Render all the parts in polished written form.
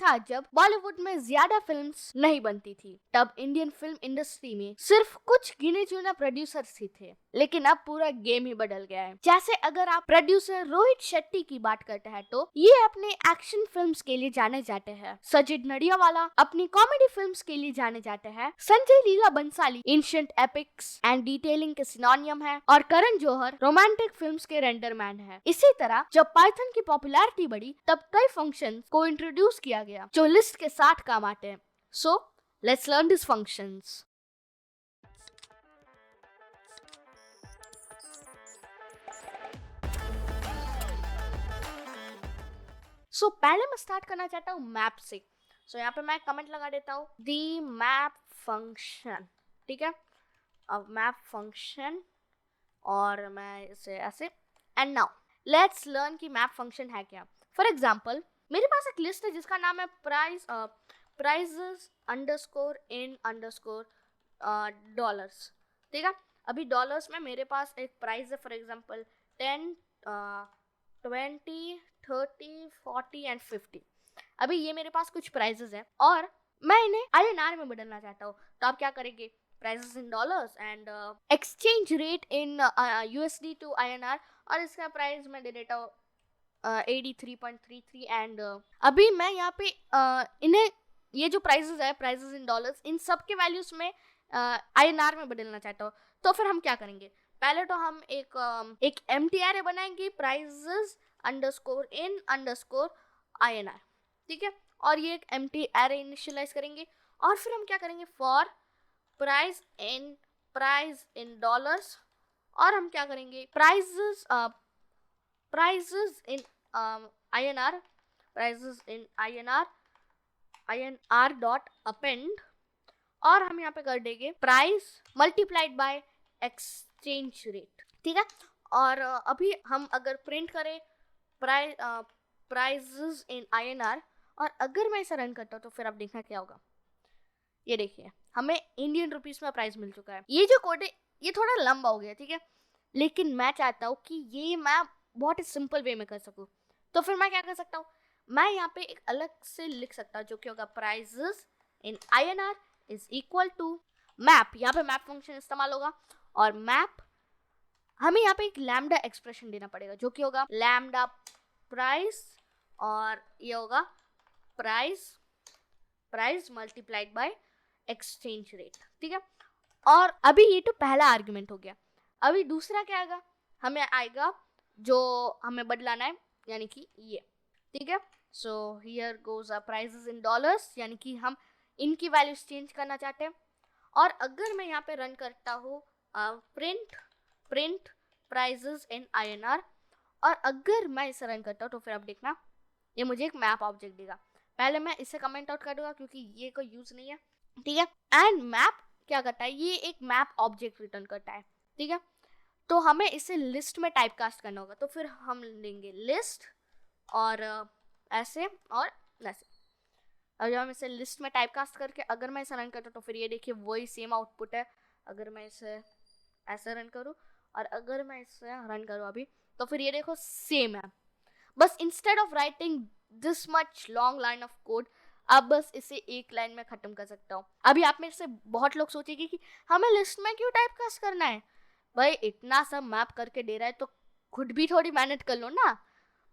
था जब बॉलीवुड में ज्यादा फिल्म्स नहीं बनती थी। तब इंडियन फिल्म इंडस्ट्री में सिर्फ कुछ गिने चुने प्रोड्यूसर्स ही थे, लेकिन अब पूरा गेम ही बदल गया है। जैसे अगर आप प्रोड्यूसर रोहित शेट्टी की बात करते हैं तो ये अपने एक्शन फिल्म्स के लिए जाने जाते हैं, सचिन नडियावाला अपनी कॉमेडी फिल्म्स के लिए जाने जाते हैं, Sanjay Leela Bhansali ancient epics and detailing के सिनोनियम है, और करण जौहर रोमांटिक फिल्म्स के रेंडरमैन है। इसी तरह जब पाइथन की पॉपुलैरिटी बढ़ी तब कई फंक्शंस को इंट्रोड्यूस किया गया जो लिस्ट के साथ काम आते हैं। So let's learn this functions. So पहले मैं स्टार्ट करना चाहता हूँ मैप से। सो यहाँ पे मैं कमेंट लगा देता हूँ दी मैप फंक्शन, ठीक है। अब मैप फंक्शन और मैं इसे ऐसे, एंड नाउ लेट्स लर्न कि मैप फंक्शन है क्या। फॉर एग्जाम्पल मेरे पास एक लिस्ट है जिसका नाम है प्राइजेस अंडरस्कोर इन अंडरस्कोर डॉलर्स, ठीक है। अभी डॉलर्स में मेरे पास एक प्राइस है, फॉर एग्जाम्पल 10, 20, 30, 40 एंड 50। अभी ये मेरे पास कुछ प्राइजेस है और मैं इन्हें INR में बदलना चाहता हूँ। तो आप क्या करेंगे, prices in dollars and exchange rate in USD to INR, और इसका प्राइस मैं दे देता हूँ 83.33। एंड अभी मैं यहाँ पे इन्हें ये जो प्राइजेस है, प्राइजेस इन डॉलर्स, इन सब के वैल्यूज में INR में बदलना चाहता हूँ। तो फिर हम क्या करेंगे, पहले तो हम एक एम्प्टी एरे बनाएंगे, प्राइजेस अंडरस्कोर इन अंडरस्कोर INR, ठीक है। और ये एक एम्प्टी एरे इनिशियलाइज करेंगे और फिर हम क्या करेंगे, फॉर प्राइस इन डॉलर्स, और हम क्या करेंगे, prices in INR, prices in INR dot append, और हम यहाँ पे कर देंगे price multiplied by exchange rate, ठीक है। और अभी हम अगर प्रिंट करें प्राइजेस इन INR, और अगर मैं इसे रन करता हूँ तो फिर आप देखना क्या होगा। ये देखिए हमें इंडियन रुपीस में प्राइस मिल चुका है। ये जो कोड है ये थोड़ा लंबा हो गया, ठीक है, लेकिन मैं चाहता हूँ कि ये मैं बहुत ही सिंपल वे में कर सकूँ। तो फिर मैं क्या कर सकता हूँ, मैं यहाँ पे एक अलग से लिख सकता हूँ जो कि होगा prices in INR is equal to map. यहाँ पे मैप फंक्शन इस्तेमाल होगा और मैप हमें यहाँ पे एक लैम्डा एक्सप्रेशन देना पड़ेगा जो कि होगा लैम्डा प्राइस, और ये होगा price multiplied by exchange rate, ठीक है। और अभी ये तो पहला आर्गुमेंट हो गया। अभी दूसरा क्या आएगा, हमें आएगा जो हमें बदलाना है, यानी कि ये, ठीक है। So here goes a prices in dollars, यानी कि हम इनकी वैल्यूज चेंज करना चाहते हैं। और अगर मैं यहाँ पे रन करता हूँ प्रिंट प्राइसेस इन INR, और अगर मैं इसे रन करता हूँ तो फिर आप देखना ये मुझे एक मैप ऑब्जेक्ट देगा। पहले मैं इसे कमेंट आउट कर दूंगा क्योंकि ये कोई यूज नहीं है, ठीक है। एंड मैप क्या करता है, ये एक मैप ऑब्जेक्ट रिटर्न करता है, ठीक है। तो हमें इसे लिस्ट में टाइपकास्ट करना होगा, तो फिर हम लेंगे लिस्ट और ऐसे और ऐसे। अब जब हम इसे लिस्ट में टाइपकास्ट करके अगर मैं इसे रन करता हूँ तो फिर ये देखिए वही सेम आउटपुट है। अगर मैं इसे ऐसे रन करूँ और अगर मैं इसे रन करूँ अभी, तो फिर ये देखो सेम है। बस instead of writing this much long line of code, अब बस इसे एक लाइन में खत्म कर सकता हूँ। अभी आप मेरे से बहुत लोग सोचेंगे कि हमें लिस्ट में क्यों टाइपकास्ट करना है, भाई इतना सब मैप करके दे रहा है तो खुद भी थोड़ी मेहनत कर लो ना।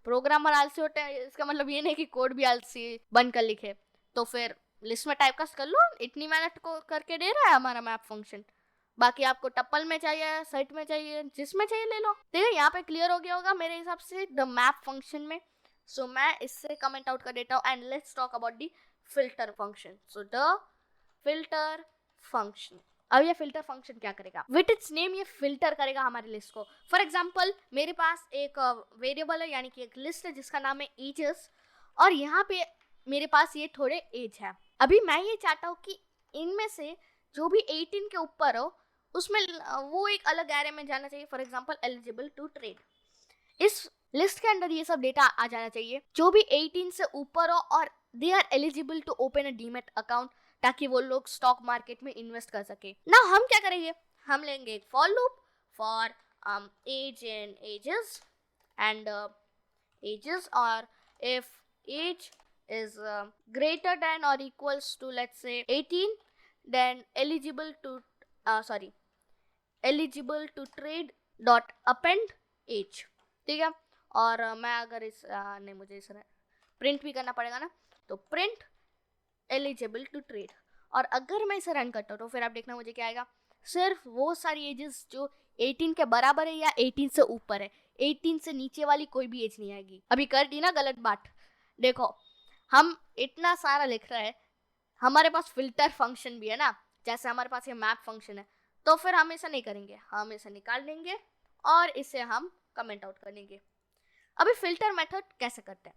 प्रोग्रामर आलसी होते हैं, इसका मतलब ये नहीं कि कोड भी आलसी बनकर लिखे। तो फिर लिस्ट में टाइपकास्ट कर लो, इतनी मेहनत को करके दे रहा है हमारा मैप फंक्शन। बाकी आपको टप्पल में चाहिए, सेट में चाहिए, जिसमें चाहिए ले लो। ठीक है, यहाँ पे क्लियर हो गया होगा मेरे हिसाब से द मैप फंक्शन में। सो मैं इससे कमेंट आउट कर देता हूँ and let's talk about the filter function. So the filter function, अब ये फिल्टर फंक्शन क्या करेगा, विद इट्स नेम ये फिल्टर करेगा हमारी लिस्ट को। फॉर एग्जांपल मेरे पास एक वेरिएबल है, यानी कि एक लिस्ट है जिसका नाम है एजेस, और यहाँ पे मेरे पास ये थोड़े एज है। अभी मैं ये चाहता हूँ कि इनमें से जो भी 18 के ऊपर हो उसमें वो एक अलग एरे में जाना चाहिए। For example eligible to trade, इस लिस्ट के अंदर ये सब डेटा आ जाना चाहिए जो भी 18 से ऊपर हो और they are eligible to open a demat account, ताकि वो लोग स्टॉक मार्केट में इन्वेस्ट कर सके ना। हम क्या करेंगे, हम लेंगे एक for loop for age and ages and ages, और if age is greater than or equals to let's say 18, then eligible to trade dot append age. ठीक है, और मैं अगर इस नहीं, मुझे इस प्रिंट भी करना पड़ेगा ना, तो प्रिंट एलिजिबल टू ट्रेड, और अगर मैं इसे रन करता हूँ तो फिर आप देखना मुझे क्या आएगा, सिर्फ वो सारी एजेस जो 18 के बराबर है या 18 से ऊपर है, 18 से नीचे वाली कोई भी एज नहीं आएगी। अभी कर दी ना गलत बात। देखो हम इतना सारा लिख रहे हैं, हमारे पास फिल्टर फंक्शन भी है ना, जैसे हमारे पास ये मैप फंक्शन है, तो फिर हम ऐसा नहीं करेंगे, हम इसे निकाल देंगे और इसे हम कमेंट आउट कर देंगे। अभी फिल्टर मेथड कैसे करते हैं,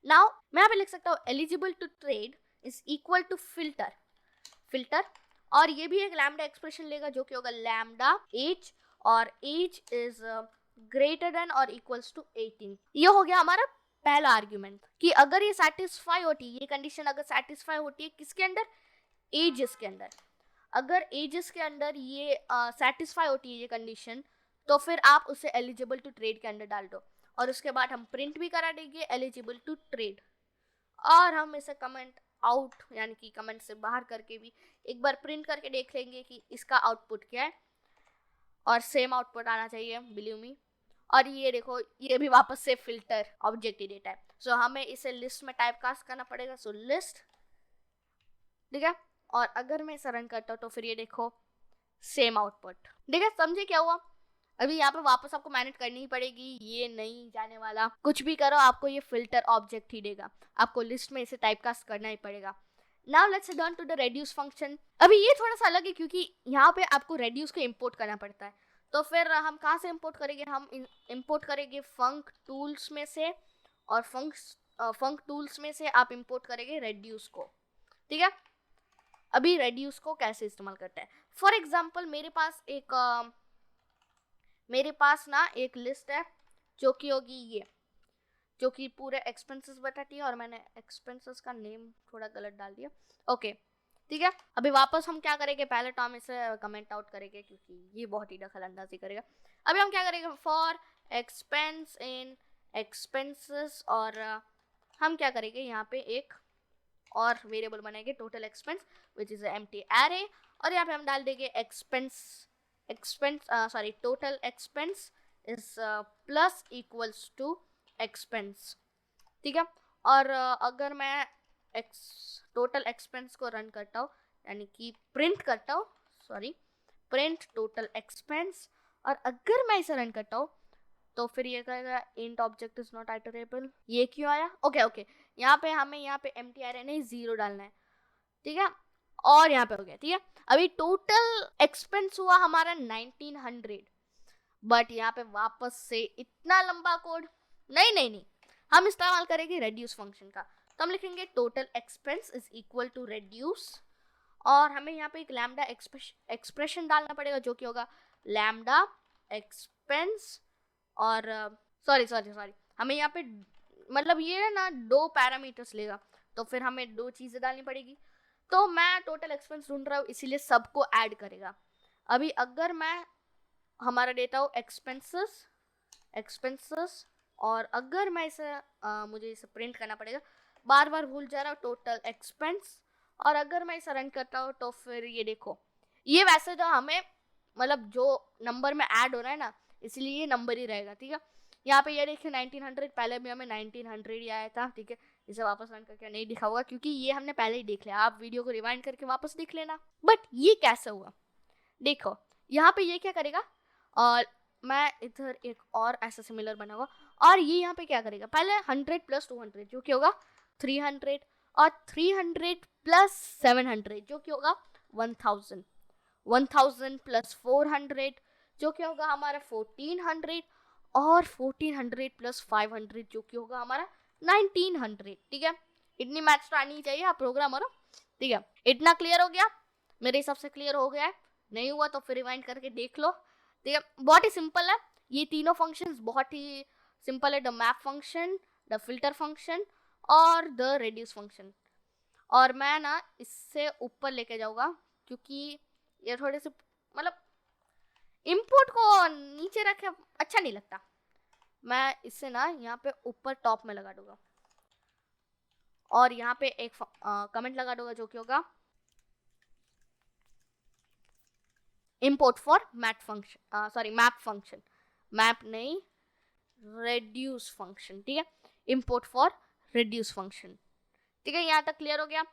नाउ मैं यहाँ पे लिख सकता हूँ eligible to trade is equal to filter, और ये भी एक लैम्डा एक्सप्रेशन लेगा जो कि होगा लैम्डा एज, और एज इज ग्रेटर देन और इक्वल्स टू 18। ये हो गया हमारा पहला आर्ग्यूमेंट कि अगर ये सेटिस्फाई होती है, ये कंडीशन अगर सेटिस्फाई होती है किसके अंदर, एजेस के अंदर, अगर एजेस के अंदर ये सेटिस्फाई होती है ये कंडीशन, तो फिर आप उसे एलिजिबल टू ट्रेड के अंदर डाल दो, और उसके बाद हम प्रिंट भी करा देंगे एलिजिबल टू ट्रेड, और हम इसे कमेंट आउट यानी कि कमेंट से बाहर करके भी एक बार प्रिंट करके देख लेंगे कि इसका आउटपुट क्या है, और सेम आउटपुट आना चाहिए, बिलीव मी। और ये देखो ये भी वापस से फिल्टर ऑब्जेक्ट ही देता है, सो हमें इसे लिस्ट में टाइप कास्ट करना पड़ेगा, सो लिस्ट, ठीक है। और अगर मैं इसे रन करता हूँ तो फिर ये देखो सेम आउटपुट, ठीक है, समझे क्या हुआ। अभी यहाँ पे वापस आपको मेहनत करनी ही पड़ेगी, ये नहीं जाने वाला, कुछ भी करो आपको ये फिल्टर ऑब्जेक्ट ही देगा, आपको लिस्ट में इसे टाइपकास्ट करना ही पड़ेगा। Now let's turn to the reduce function. अभी ये थोड़ा सा अलग है क्योंकि यहाँ पे आपको रेड्यूस को इंपोर्ट करना पड़ता है, तो फिर हम कहाँ से इंपोर्ट करेंगे, हम इंपोर्ट करेंगे फंक टूल्स में से, और फंक टूल्स में से आप इंपोर्ट करेंगे रेड्यूस को, ठीक है। अभी रेड्यूस को कैसे इस्तेमाल करते हैं, फॉर एग्जाम्पल मेरे पास ना एक लिस्ट है जो कि होगी ये, जो कि पूरे एक्सपेंसेस बताती है, और मैंने एक्सपेंसेस का नेम थोड़ा गलत डाल दिया, ओके, ठीक है। अभी वापस हम क्या करेंगे, पहले तो हम इसे कमेंट आउट करेंगे क्योंकि ये बहुत ही दखल अंदाजी करेगा। अभी हम क्या करेंगे, फॉर एक्सपेंस इन एक्सपेंसेस, और हम क्या करेंगे यहाँ पे एक और वेरिएबल बनाएंगे total expense which is empty array, और यहाँ पे हम डाल देंगे total expense is plus equals to expense, ठीक है। और अगर मैं टोटल एक्सपेंस को रन करता हूँ, यानी कि प्रिंट करता हूँ, प्रिंट टोटल एक्सपेंस, और अगर मैं इसे रन करता हूँ तो फिर ये कहेगा int object is not iterable. ये क्यों आया, ओके, यहाँ पे हमें यहाँ पे एम्प्टी एरे नहीं 0 डालना है, ठीक है, और यहाँ पे हो गया, ठीक है। अभी टोटल एक्सपेंस हुआ हमारा 1900, बट यहाँ पे वापस से इतना लंबा कोड नहीं, हम इस्तेमाल करेंगे रेड्यूस फंक्शन का, तो हम लिखेंगे total expense is equal to reduce, और हमें यहाँ पे एक लैम्डा एक्सप्रेशन डालना पड़ेगा जो कि होगा लैम्डा एक्सपेंस, और सॉरी हमें यहाँ पे मतलब ये ना 2 पैरामीटर्स लेगा, तो फिर हमें 2 चीज़ें डालनी पड़ेगी, तो मैं टोटल एक्सपेंस ढूंढ रहा हूँ इसीलिए सबको ऐड करेगा। अभी अगर मैं हमारा देता हूँ एक्सपेंसेस, और अगर मैं इसे मुझे इसे प्रिंट करना पड़ेगा, बार बार भूल जा रहा हूँ टोटल एक्सपेंस, और अगर मैं इसे रन करता हूँ तो फिर ये देखो, ये वैसे तो हमें मतलब जो नंबर में ऐड हो रहा है ना, इसलिए ये नंबर ही रहेगा, ठीक है। यहाँ पे ये देखिए 1900, पहले भी हमें 1900 ही आया था, ठीक है। इसे वापस रन करके नहीं दिखा होगा क्योंकि ये हमने पहले ही देख लिया, आप वीडियो को रिवाइंड करके वापस देख लेना। बट ये कैसे हुआ, देखो यहाँ पे ये क्या करेगा, और मैं इधर एक और ऐसा सिमिलर बनाऊंगा, और ये यहाँ पे क्या करेगा, पहले 100 प्लस 200 जो कि होगा 300, और 300 प्लस 700 जो कि होगा 1000, 1000 प्लस 400 जो कि होगा हमारा 1400, और 1400 प्लस 500 जो कि होगा हमारा 1900, ठीक है। इतनी मैथ्स तो आनी चाहिए, आप प्रोग्रामर हो, ठीक है। इतना क्लियर हो गया, मेरे हिसाब से क्लियर हो गया है, नहीं हुआ तो फिर रिवाइंड करके देख लो, ठीक है। बहुत ही सिंपल है, ये तीनों फंक्शंस बहुत ही सिंपल है, the map function, the filter function और द रेड्यूस फंक्शन। और मैं ना इससे ऊपर लेके जाऊंगा क्योंकि ये थोड़े से मतलब इनपुट को नीचे रखे अच्छा नहीं लगता, मैं इससे ना यहाँ पे ऊपर टॉप में लगा दूंगा, और यहाँ पे एक कमेंट लगा दूंगा जो कि होगा import for map function, sorry map function, map नहीं reduce फंक्शन, ठीक है, import for reduce फंक्शन, ठीक है, यहाँ तक क्लियर हो गया.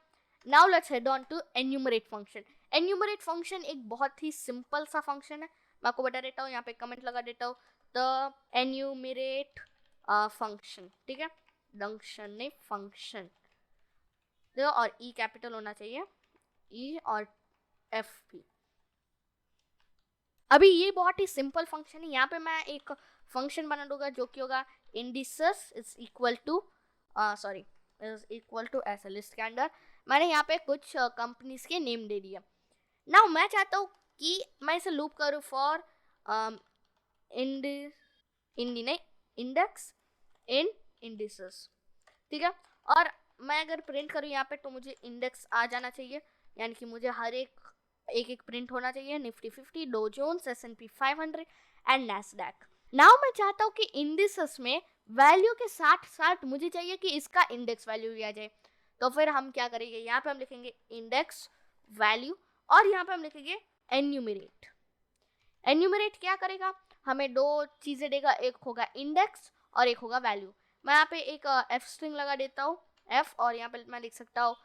Now let's head on to enumerate function. Enumerate function एक बहुत ही सिंपल सा फंक्शन है. मैं आपको बता देता हूँ, यहाँ पे कमेंट लगा देता हूँ, द एन्यूमरेट फंक्शन, ठीक है, फंक्शन नहीं फंक्शन, और ई कैपिटल होना चाहिए, ई और एफ भी. अभी ये बहुत ही सिंपल फंक्शन है. यहाँ पे मैं एक फंक्शन बना दूंगा जो कि होगा indices is equal to sorry is equal to ऐसे लिस्ट के अंदर मैंने यहाँ पे कुछ कंपनीज के नेम दे दिया. नाउ मैं चाहता हूँ कि मैं इसे लूप करूँ फॉर इंडेक्स इन इंडिसेस, ठीक है. और मैं अगर प्रिंट करूँ यहाँ पे तो मुझे इंडेक्स आ जाना चाहिए, यानी कि मुझे हर एक प्रिंट होना चाहिए. Nifty 50, Dow Jones, S&P 500 and Nasdaq. Now मैं चाहता हूँ कि इंडिसेस में वैल्यू के साथ साथ मुझे चाहिए कि इसका इंडेक्स वैल्यू भी आ जाए. तो फिर हम क्या करेंगे, यहाँ पे हम लिखेंगे इंडेक्स वैल्यू और यहाँ पे हम लिखेंगे एन्यूमरेट. एन्यूमरेट क्या करेगा, हमें दो चीज़ें देगा, एक होगा इंडेक्स और एक होगा वैल्यू. मैं यहाँ पे एक एफ स्ट्रिंग लगा देता हूँ, एफ, और यहाँ पे मैं लिख सकता हूँ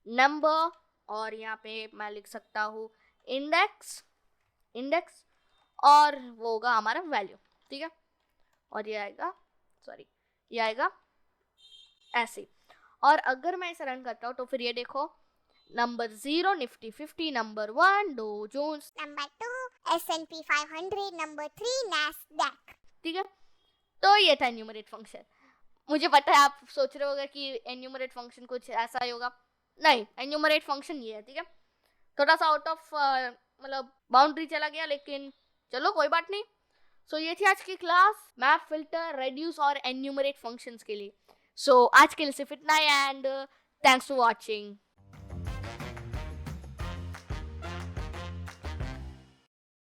नंबर, और यहाँ पे मैं लिख सकता हूँ इंडेक्स और वो होगा हमारा वैल्यू, ठीक है. और ये आएगा ऐसे. और अगर मैं इसे रन करता हूँ तो फिर ये देखो, number 0 Nifty 50, number 1 Dow Jones, number 2 S&P 500, number 3 Nasdaq, ठीक है. तो ये था एन्यूमरेट फंक्शन. मुझे पता है आप सोच रहे होगे कि एन्यूमरेट फंक्शन कुछ ऐसा ही होगा. नहीं, एन्यूमरेट फंक्शन ये है, ठीक है. थोड़ा सा आउट ऑफ मतलब बाउंड्री चला गया, लेकिन चलो कोई बात नहीं. सो ये थी आज की क्लास मैप, फिल्टर, रेड्यूस और एन्यूमरेट फंक्शंस के लिए. सो आज के लिए सिर्फ इतना ही, एंड थैंक्स फॉर वॉचिंग.